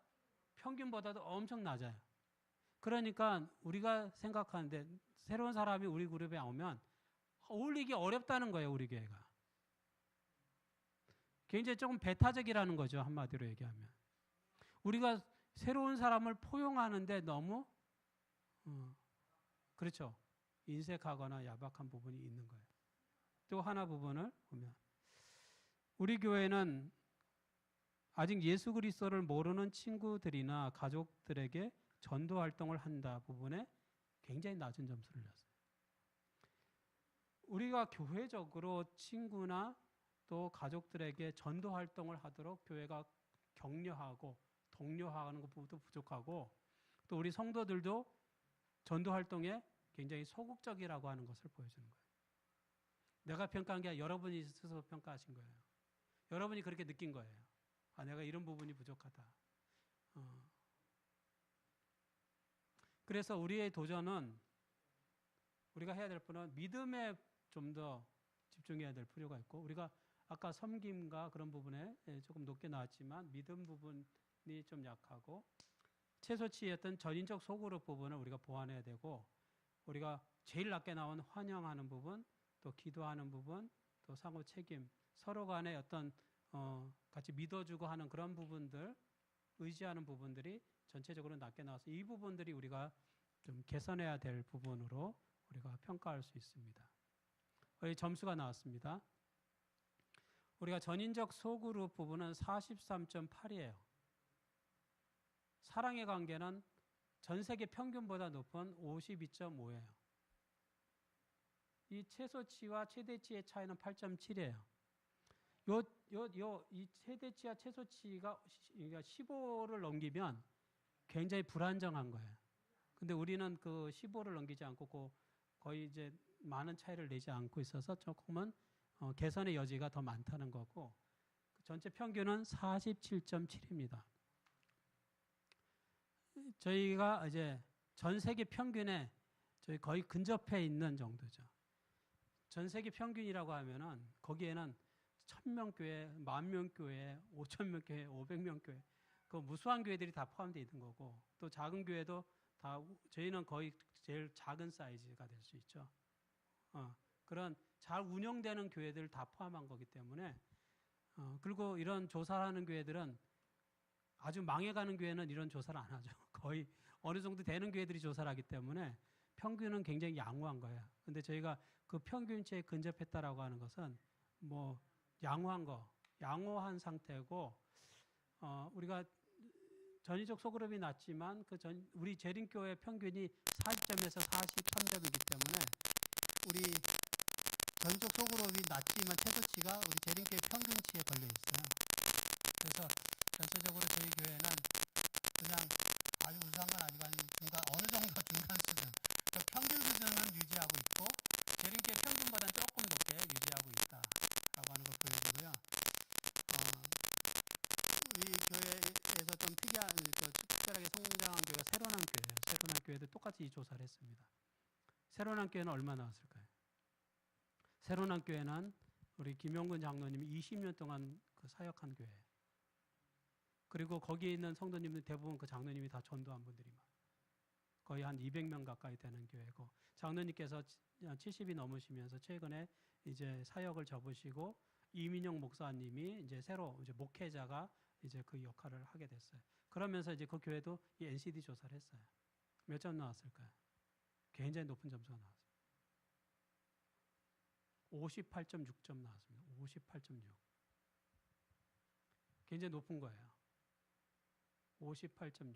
평균보다도 엄청 낮아요. 그러니까 우리가 생각하는데 새로운 사람이 우리 그룹에 오면 어울리기 어렵다는 거예요, 우리 교회가. 굉장히 조금 배타적이라는 거죠, 한마디로 얘기하면. 우리가 새로운 사람을 포용하는데 너무 그렇죠. 인색하거나 야박한 부분이 있는 거예요. 또 하나 부분을 보면 우리 교회는 아직 예수 그리스도를 모르는 친구들이나 가족들에게 전도 활동을 한다 부분에 굉장히 낮은 점수를 냈어요. 우리가 교회적으로 친구나 또 가족들에게 전도 활동을 하도록 교회가 격려하고 독려하는 것부터 부족하고 또 우리 성도들도 전도 활동에 굉장히 소극적이라고 하는 것을 보여주는 거예요. 내가 평가한 게 아니라 여러분이 스스로 평가하신 거예요. 여러분이 그렇게 느낀 거예요. 내가 이런 부분이 부족하다. 그래서 우리의 도전은 우리가 해야 될 분은 믿음에 좀 더 집중해야 될 필요가 있고 우리가 아까 섬김과 그런 부분에 조금 높게 나왔지만 믿음 부분이 좀 약하고 최소치였던 전인적 소그룹 부분을 우리가 보완해야 되고 우리가 제일 낮게 나온 환영하는 부분, 또 기도하는 부분, 또 상호 책임, 서로 간에 어떤 같이 믿어주고 하는 그런 부분들, 의지하는 부분들이 전체적으로 낮게 나와서 이 부분들이 우리가 좀 개선해야 될 부분으로 우리가 평가할 수 있습니다. 여기 점수가 나왔습니다. 우리가 전인적 소그룹 부분은 43.8이에요. 사랑의 관계는 전 세계 평균보다 높은 52.5예요. 이 최소치와 최대치의 차이는 8.7이에요. 이 최대치와 최소치가 15를 넘기면 굉장히 불안정한 거예요. 근데 우리는 그 15를 넘기지 않고 거의 이제 많은 차이를 내지 않고 있어서 조금은 개선의 여지가 더 많다는 거고, 전체 평균은 47.7입니다. 저희가 이제 전 세계 평균에 저희 거의 근접해 있는 정도죠. 전 세계 평균이라고 하면은 거기에는 1000명 교회, 10,000명 교회, 5,000명 교회, 500명 교회, 그 무수한 교회들이 다 포함되어 있는 거고, 또 작은 교회도 다 저희는 거의 제일 작은 사이즈가 될 수 있죠. 그런 잘 운영되는 교회들 다 포함한 거기 때문에, 그리고 이런 조사를 하는 교회들은 아주 망해가는 교회는 이런 조사를 안 하죠. 거의 어느 정도 되는 교회들이 조사를 하기 때문에 평균은 굉장히 양호한 거예요. 근데 저희가 그 평균치에 근접했다라고 하는 것은 뭐 양호한 상태고, 우리가 전위적 소그룹이 낮지만 우리 재림교회 평균이 40점에서 43점이기 때문에 우리 전위적 소그룹이 낮지만 최소치가 우리 재림교회 평균치에 걸려 있어요. 그래서 전체적으로 저희 교회는 그냥 아주 우수한 건 아니고 어느 정도 중간 수준, 그러니까 평균 수준은 유지하고 있고 재림교회 평균보다는 조금 높게 유지하고 있다라고 하는 걸 보여주고요. 우리 교회에서 좀 특별하게 성장한 교회가 새로난 교회예요. 새로난 교회도 똑같이 이 조사를 했습니다. 새로난 교회는 얼마 나왔을까요? 새로난 교회는 우리 김용근 장로님이 20년 동안 그 사역한 교회예요. 그리고 거기에 있는 성도님들 대부분 그 장로님이 다 전도한 분들이 거의 한 200명 가까이 되는 교회고, 장로님께서 70이 넘으시면서 최근에 이제 사역을 접으시고 이민영 목사님이 이제 새로 이제 목회자가 이제 그 역할을 하게 됐어요. 그러면서 이제 그 교회도 이 NCD 조사를 했어요. 몇 점 나왔을까요? 굉장히 높은 점수가 나왔어요. 58.6점 나왔습니다. 58.6. 굉장히 높은 거예요. 58.6.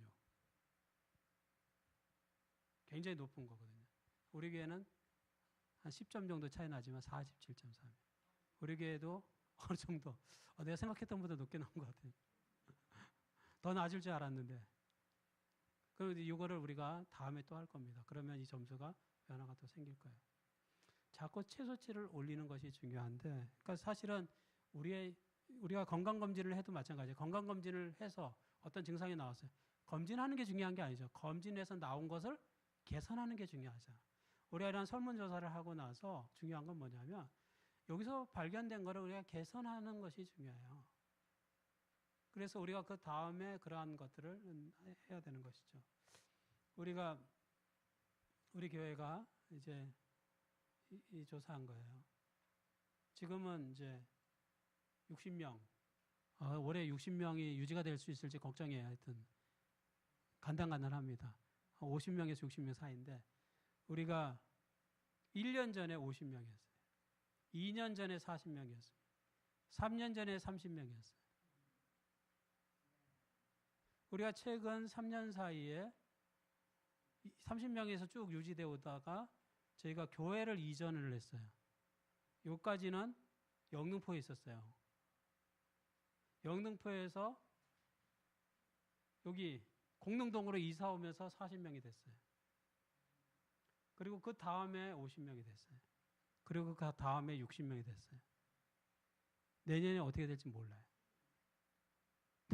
굉장히 높은 거거든요. 우리 교회는 한 10점 정도 차이 나지만 47.3. 우리 교회도 어느 정도, 내가 생각했던 것보다 높게 나온 것 같아요. 더 낮을 줄 알았는데. 그럼 이거를 우리가 다음에 또 할 겁니다. 그러면 이 점수가 변화가 또 생길 거예요. 자꾸 최소치를 올리는 것이 중요한데, 그러니까 사실은 우리가 건강검진을 해도 마찬가지예요. 건강검진을 해서 어떤 증상이 나왔어요. 검진하는 게 중요한 게 아니죠. 검진해서 나온 것을 개선하는 게 중요하죠. 우리가 이런 설문조사를 하고 나서 중요한 건 뭐냐면 여기서 발견된 거를 우리가 개선하는 것이 중요해요. 그래서 우리가 그 다음에 그러한 것들을 해야 되는 것이죠. 우리 교회가 이제 이 조사한 거예요. 지금은 이제 60명, 올해 60명이 유지가 될 수 있을지 걱정이에요. 하여튼 간단합니다. 50명에서 60명 사이인데 우리가 1년 전에 50명이었어요. 2년 전에 40명이었어요. 3년 전에 30명이었어요. 우리가 최근 3년 사이에 30명에서 쭉 유지되어 오다가 저희가 교회를 이전을 했어요. 여기까지는 영등포에 있었어요. 영등포에서 여기 공릉동으로 이사 오면서 40명이 됐어요. 그리고 그 다음에 50명이 됐어요. 그리고 그 다음에 60명이 됐어요. 내년에 어떻게 될지 몰라요.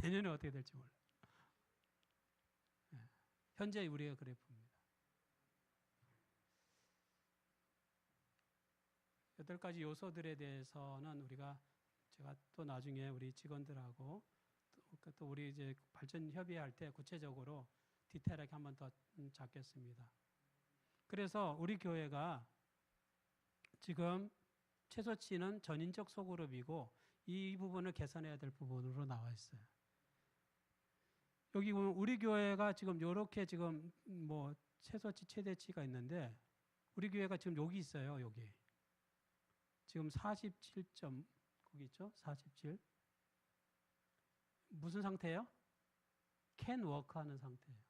내년에 어떻게 될지 몰라요. 현재 우리의 그래프입니다. 8가지 요소들에 대해서는 제가 또 나중에 우리 직원들하고 또 우리 이제 발전 협의할 때 구체적으로 디테일하게 한번 더 잡겠습니다. 그래서 우리 교회가 지금 최소치는 전인적 소그룹이고 이 부분을 개선해야 될 부분으로 나와 있어요. 여기 보면 우리 교회가 지금 이렇게 지금 뭐 최소치 최대치가 있는데 우리 교회가 지금 여기 있어요. 여기 지금 47점 거기 있죠? 47 무슨 상태예요? can work 하는 상태예요.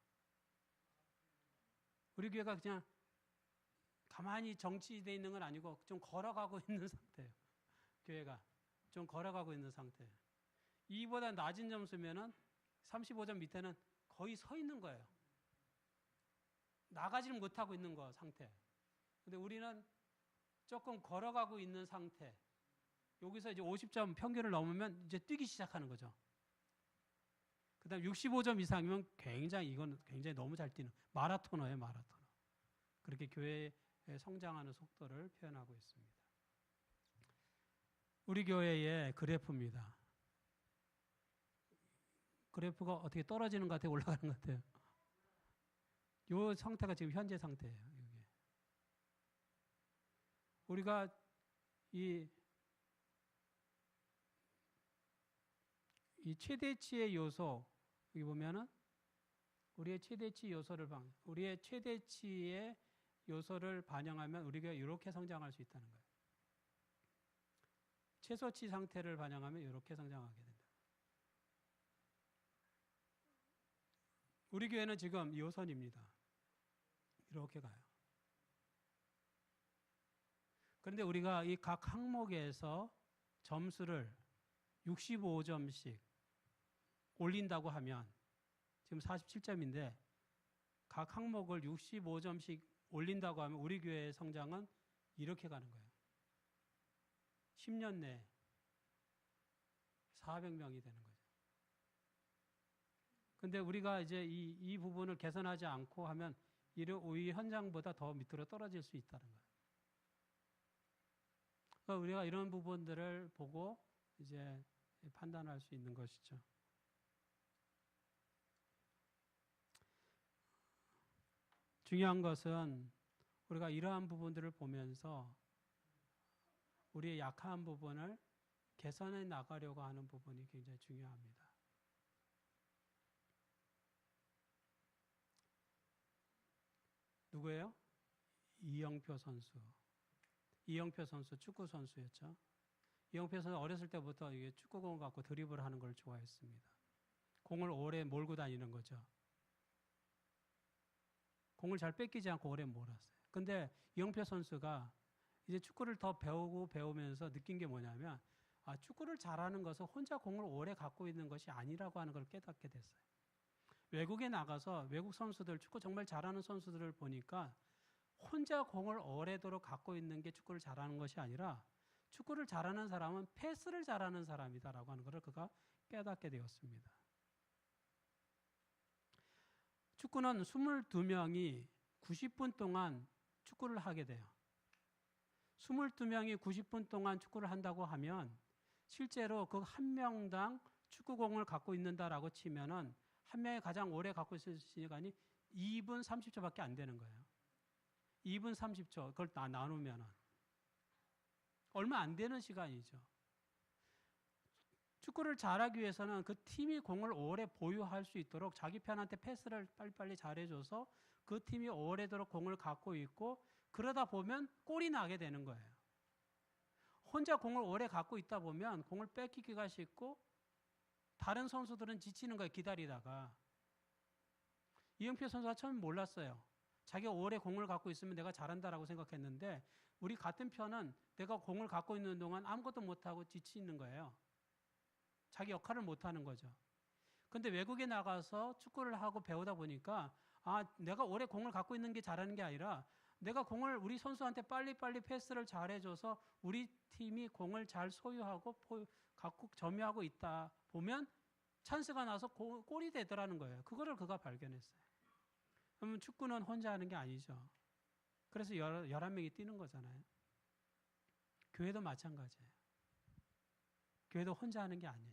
우리 교회가 그냥 가만히 정치되어 있는 건 아니고 좀 걸어가고 있는 상태예요. 교회가 좀 걸어가고 있는 상태예요. 이보다 낮은 점수면은 35점 밑에는 거의 서 있는 거예요. 나가지를 못하고 있는 거 상태. 근데 우리는 조금 걸어가고 있는 상태. 여기서 이제 50점 평균을 넘으면 이제 뛰기 시작하는 거죠. 그 다음 65점 이상이면 이건 굉장히 너무 잘 뛰는 마라토너예요, 마라토너. 그렇게 교회의 성장하는 속도를 표현하고 있습니다. 우리 교회의 그래프입니다. 그래프가 어떻게 떨어지는 것 같아요? 올라가는 것 같아요? 이 상태가 지금 현재 상태예요. 이게. 우리가 이 최대치의 요소 여기 보면은 우리의 최대치의 요소를 반영하면 우리가 이렇게 성장할 수 있다는 거예요. 최소치 상태를 반영하면 이렇게 성장하게 된다. 우리 교회는 지금 요선입니다. 이렇게 가요. 그런데 우리가 이 각 항목에서 점수를 65점씩 올린다고 하면 지금 47점인데 각 항목을 65점씩 올린다고 하면 우리 교회의 성장은 이렇게 가는 거예요. 10년 내에 400명이 되는 거죠. 근데 우리가 이제 이 부분을 개선하지 않고 하면 이 현장보다 더 밑으로 떨어질 수 있다는 거예요. 그러니까 우리가 이런 부분들을 보고 이제 판단할 수 있는 것이죠. 중요한 것은 우리가 이러한 부분들을 보면서 우리의 약한 부분을 개선해 나가려고 하는 부분이 굉장히 중요합니다. 누구예요? 이영표 선수. 이영표 선수 축구 선수였죠. 이영표 선수 어렸을 때부터 이게 축구공을 갖고 드리블을 하는 걸 좋아했습니다. 공을 오래 몰고 다니는 거죠. 공을 잘 뺏기지 않고 오래 몰았어요. 근데 이영표 선수가 이제 축구를 더 배우면서 느낀 게 뭐냐면 축구를 잘하는 것은 혼자 공을 오래 갖고 있는 것이 아니라고 하는 걸 깨닫게 됐어요. 외국에 나가서 외국 선수들, 축구 정말 잘하는 선수들을 보니까 혼자 공을 오래도록 갖고 있는 게 축구를 잘하는 것이 아니라 축구를 잘하는 사람은 패스를 잘하는 사람이다라고 하는 것을 그가 깨닫게 되었습니다. 축구는 22명이 90분 동안 축구를 하게 돼요. 22명이 90분 동안 축구를 한다고 하면 실제로 그 한 명당 축구공을 갖고 있는다라고 치면은 한 명이 가장 오래 갖고 있을 시간이 2분 30초밖에 안 되는 거예요. 2분 30초. 그걸 다 나누면은 얼마 안 되는 시간이죠. 축구를 잘하기 위해서는 그 팀이 공을 오래 보유할 수 있도록 자기 편한테 패스를 빨리빨리 잘해줘서 그 팀이 오래도록 공을 갖고 있고 그러다 보면 골이 나게 되는 거예요. 혼자 공을 오래 갖고 있다 보면 공을 뺏기기가 쉽고 다른 선수들은 지치는 거예요. 기다리다가. 이영표 선수가 처음 몰랐어요. 자기가 오래 공을 갖고 있으면 내가 잘한다라고 생각했는데 우리 같은 편은 내가 공을 갖고 있는 동안 아무것도 못하고 지치는 거예요. 자기 역할을 못하는 거죠. 근데 외국에 나가서 축구를 하고 배우다 보니까 내가 오래 공을 갖고 있는 게 잘하는 게 아니라 내가 공을 우리 선수한테 빨리빨리 패스를 잘해줘서 우리 팀이 공을 잘 소유하고 갖고 점유하고 있다 보면 찬스가 나서 골이 되더라는 거예요. 그거를 그가 발견했어요. 그러면 축구는 혼자 하는 게 아니죠. 그래서 11명이 뛰는 거잖아요. 교회도 마찬가지예요. 교회도 혼자 하는 게 아니에요.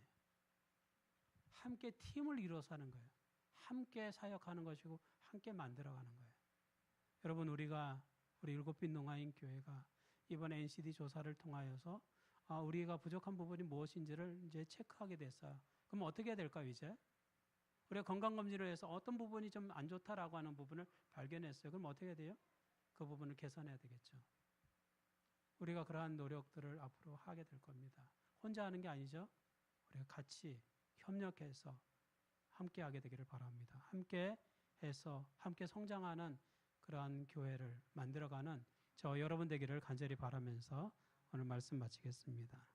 함께 팀을 이루어서 하는 거예요. 함께 사역하는 것이고 함께 만들어가는 거예요. 여러분, 우리 일곱빛 농아인 교회가 이번 NCD 조사를 통하여서 우리가 부족한 부분이 무엇인지를 이제 체크하게 됐어요. 그럼 어떻게 해야 될까요, 이제? 우리가 건강검진을 해서 어떤 부분이 좀 안 좋다라고 하는 부분을 발견했어요. 그럼 어떻게 해야 돼요? 그 부분을 개선해야 되겠죠. 우리가 그러한 노력들을 앞으로 하게 될 겁니다. 혼자 하는 게 아니죠. 우리가 같이 협력해서 함께 하게 되기를 바랍니다. 함께 해서 함께 성장하는 그러한 교회를 만들어가는 저 여러분 되기를 간절히 바라면서 오늘 말씀 마치겠습니다.